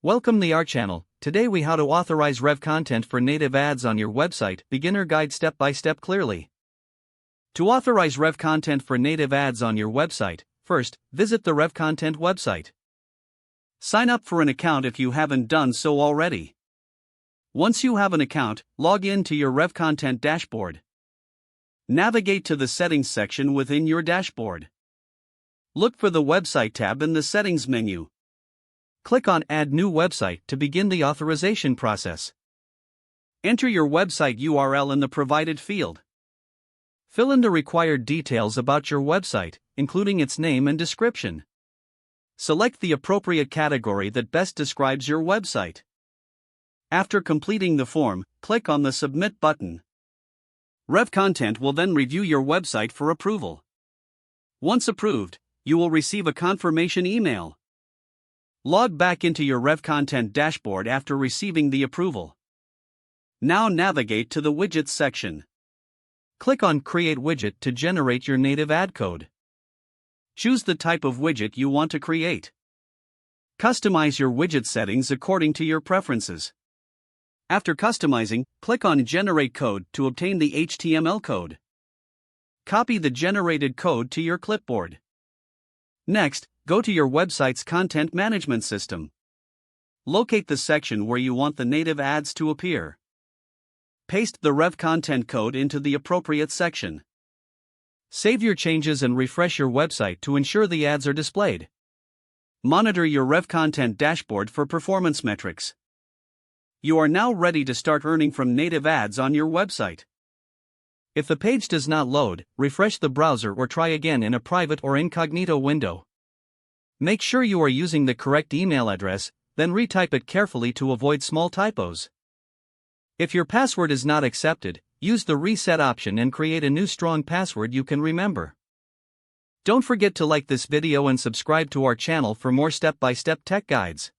Welcome to our channel. Today we how to authorize Revcontent for native ads on your website. Beginner guide step by step clearly. To authorize Revcontent for native ads on your website, first, visit the Revcontent website. Sign up for an account if you haven't done so already. Once you have an account, log in to your Revcontent dashboard. Navigate to the settings section within your dashboard. Look for the website tab in the settings menu. Click on Add New Website to begin the authorization process. Enter your website URL in the provided field. Fill in the required details about your website, including its name and description. Select the appropriate category that best describes your website. After completing the form, click on the Submit button. Revcontent will then review your website for approval. Once approved, you will receive a confirmation email. Log back into your Revcontent dashboard after receiving the approval. Now navigate to the Widgets section. Click on Create Widget to generate your native ad code. Choose the type of widget you want to create. Customize your widget settings according to your preferences. After customizing, click on Generate Code to obtain the HTML code. Copy the generated code to your clipboard. Next, go to your website's content management system. Locate the section where you want the native ads to appear. Paste the Revcontent code into the appropriate section. Save your changes and refresh your website to ensure the ads are displayed. Monitor your Revcontent dashboard for performance metrics. You are now ready to start earning from native ads on your website. If the page does not load, refresh the browser or try again in a private or incognito window. Make sure you are using the correct email address, then retype it carefully to avoid small typos. If your password is not accepted, use the reset option and create a new strong password you can remember. Don't forget to like this video and subscribe to our channel for more step-by-step tech guides.